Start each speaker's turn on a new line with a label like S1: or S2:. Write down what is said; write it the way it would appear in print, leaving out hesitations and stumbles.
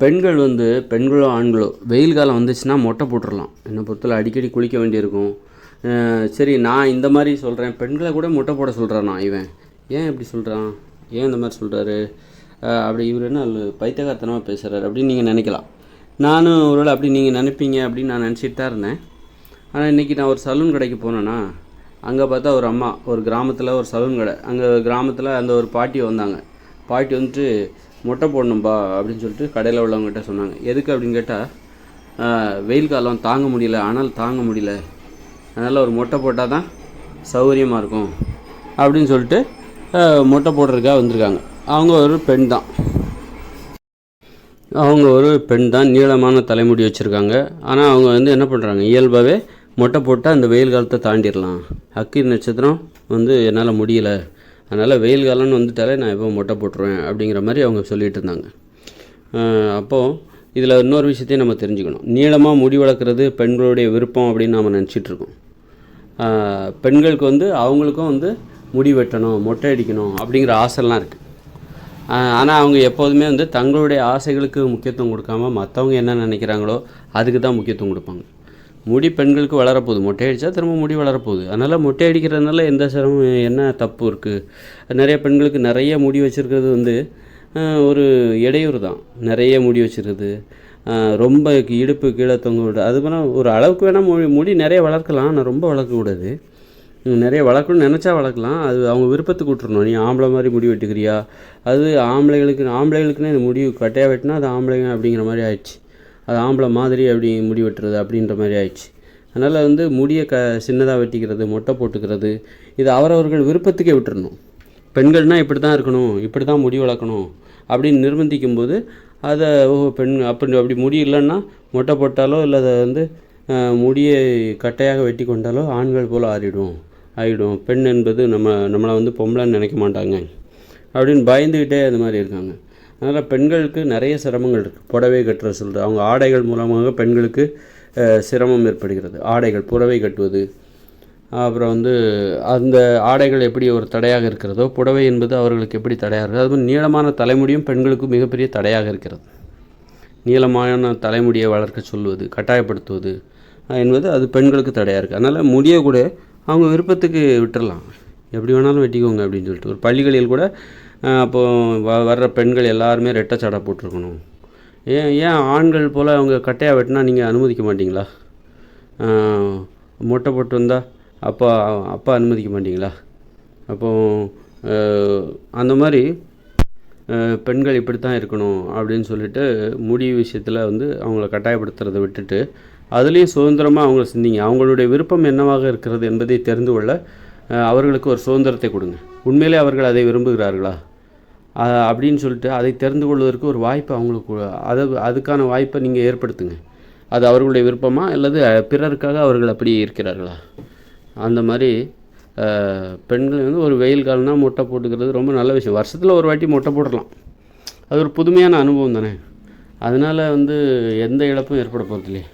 S1: பெண்கள் பெண்களோ ஆண்களோ வெயில் காலம் வந்துச்சுன்னா மொட்டை போட்டுடலாம். என்னை பொறுத்தவரை அடிக்கடி குளிக்க வேண்டியிருக்கும். சரி, நான் இந்த மாதிரி சொல்கிறேன், பெண்களை கூட மொட்டை போட சொல்கிறானா இவன்? ஏன் இப்படி சொல்கிறான்? ஏன் இந்த மாதிரி சொல்கிறாரு? அப்படி இவர் என்ன பைத்தியக்காரத்தனமாக பேசுகிறாரு அப்படின்னு நீங்கள் நினைக்கலாம். நானும் ஒருவேளை அப்படி நீங்கள் நினைப்பீங்க அப்படின்னு நான் நினச்சிட்டு தான் இருந்தேன். ஆனால் இன்றைக்கி நான் ஒரு சலூன் கடைக்கு போனேன்னா, அங்கே பார்த்தா ஒரு அம்மா, ஒரு கிராமத்தில் ஒரு சலூன் கடை, அங்கே கிராமத்தில் அந்த ஒரு பாட்டி வந்தாங்க. பாட்டி வந்துட்டு மொட்டை போடணும்பா அப்படின்னு சொல்லிட்டு கடையில் உள்ளவங்ககிட்ட சொன்னாங்க. எதுக்கு அப்படின்னு கேட்டால், வெயில் காலம் தாங்க முடியல, ஆனால் தாங்க முடியல, அதனால் ஒரு மொட்டை போட்டால் தான் சௌகரியமாக இருக்கும் அப்படின்னு சொல்லிட்டு மொட்டை போடுறதுக்காக வந்திருக்காங்க. அவங்க ஒரு பெண் தான், நீளமான தலைமுடி வச்சுருக்காங்க. ஆனால் அவங்க என்ன பண்ணுறாங்க, இயல்பாகவே மொட்டை போட்டால் அந்த வெயில் காலத்தை தாண்டிடலாம், அக்கி நட்சத்திரம் என்னால் முடியலை, அதனால் வெயில் காலம்னு வந்துட்டாலே நான் எப்போ மொட்டை போட்டுருவேன் அப்படிங்கிற மாதிரி அவங்க சொல்லிகிட்டு இருந்தாங்க. அப்போது இதில் இன்னொரு விஷயத்தையும் நம்ம தெரிஞ்சுக்கணும். நீளமாக முடி வளர்க்குறது பெண்களுடைய விருப்பம் அப்படின்னு நாம் நினச்சிட்ருக்கோம். பெண்களுக்கு அவங்களுக்கும் முடி வெட்டணும், மொட்டை அடிக்கணும் அப்படிங்கிற ஆசைலாம் இருக்குது. ஆனால் அவங்க எப்போதுமே தங்களுடைய ஆசைகளுக்கு முக்கியத்துவம் கொடுக்காம மற்றவங்க என்ன நினைக்கிறாங்களோ அதுக்கு தான் முக்கியத்துவம் கொடுப்பாங்க. முடி பெண்களுக்கு வளரப்போகுது, மொட்டை அடித்தா திரும்ப முடி வளரப்போகுது, அதனால் மொட்டை அடிக்கிறதுனால எந்த சிரமம், என்ன தப்பு இருக்குது? நிறைய பெண்களுக்கு நிறைய முடி வச்சுருக்கிறது ஒரு இடையூறு தான். நிறைய முடி வச்சுருக்குது, ரொம்ப இடுப்பு கீழே தொங்க விட, அது வேணால் ஒரு அளவுக்கு வேணால் முடி நிறைய வளர்க்கலாம், ஆனால் ரொம்ப வளர்க்கக்கூடாது. நிறைய வளர்க்கணும்னு நினச்சா வளர்க்கலாம், அது அவங்க விருப்பத்துக்கு விட்டுறணும். நீ ஆம்பளை மாதிரி முடி வெட்டுக்கிறியா, அது ஆம்பளைகளுக்குன்னு இந்த முடி கட்டையாக வெட்டினா அது ஆம்பளைங்க அப்படிங்கிற மாதிரி ஆயிடுச்சு, அது ஆம்பளை மாதிரி அப்படி முடி வெட்டுறது அப்படின்ற மாதிரி ஆயிடுச்சு. அதனால் முடியை சின்னதாக வெட்டிக்கிறது, மொட்டை போட்டுக்கிறது, இது அவரவர்கள் விருப்பத்துக்கே விட்டுறணும். பெண்கள்னால் இப்படி தான் இருக்கணும், இப்படி தான் முடி வளர்க்கணும் அப்படின்னு நிர்பந்திக்கும்போது அதை அப்படி முடி இல்லைன்னா மொட்டை போட்டாலோ இல்லை அதை முடியை கட்டையாக வெட்டி கொண்டாலோ ஆண்கள் போல் ஆகிடும். பெண் என்பது நம்மளை பொம்பளைன்னு நினைக்க மாட்டாங்க அப்படின்னு பயந்துக்கிட்டே அந்த மாதிரி இருக்காங்க. அதனால் பெண்களுக்கு நிறைய சிரமங்கள் இருக்குது. புடவை கட்டுற சொல்கிறது, அவங்க ஆடைகள் மூலமாக பெண்களுக்கு சிரமம் ஏற்படுகிறது. ஆடைகள், புடவை கட்டுவது, அப்புறம் அந்த ஆடைகள் எப்படி ஒரு தடையாக இருக்கிறதோ புடவை என்பது அவர்களுக்கு எப்படி தடையாக இருக்கிறது. அதுவும் நீளமான தலைமுடியும் பெண்களுக்கு மிகப்பெரிய தடையாக இருக்கிறது. நீளமான தலைமுடியை வளர்க்க சொல்வது, கட்டாயப்படுத்துவது என்பது அது பெண்களுக்கு தடையாக இருக்குது. அதனால் முடியை கூட அவங்க விருப்பத்துக்கு விட்டுடலாம், எப்படி வேணாலும் வெட்டிக்கோங்க அப்படின்னு சொல்லிட்டு. ஒரு பள்ளிகளில் கூட அப்போது வர்ற பெண்கள் எல்லாருமே ரெட்டை சடை போட்டிருக்கணும். ஏன் ஆண்கள் போல் அவங்க கட்டையாக வெட்டினா நீங்கள் அனுமதிக்க மாட்டிங்களா? மொட்டை போட்டு வந்தால் அப்பா அனுமதிக்க மாட்டிங்களா? அப்போது அந்த மாதிரி பெண்கள் இப்படி தான் இருக்கணும் அப்படின்னு சொல்லிட்டு முடி விஷயத்தில் அவங்கள கட்டாயப்படுத்துறதை விட்டுட்டு அதுலேயும் சுதந்திரமாக அவங்கள சிந்திங்க. அவங்களுடைய விருப்பம் என்னவாக இருக்கிறது என்பதை தெரிந்து கொள்ள அவர்களுக்கு ஒரு சுதந்திரத்தை கொடுங்க. உண்மையிலே அவர்கள் அதை விரும்புகிறார்களா அப்படின்னு சொல்லிட்டு அதை தெரிந்து கொள்வதற்கு ஒரு வாய்ப்பை அவங்களுக்கு அதுக்கான வாய்ப்பை நீங்கள் ஏற்படுத்துங்க. அது அவர்களுடைய விருப்பமா அல்லது பிறருக்காக அவர்கள் அப்படி இருக்கிறார்களா? அந்த மாதிரி பெண்கள் ஒரு வெயில் காலம்னா மொட்டை போட்டுக்கிறது ரொம்ப நல்ல விஷயம். வருஷத்தில் ஒரு வாட்டி மொட்டை போடலாம், அது ஒரு புதுமையான அனுபவம் தானே. அதனால் எந்த இழப்பும் ஏற்பட போகிறது இல்லையே.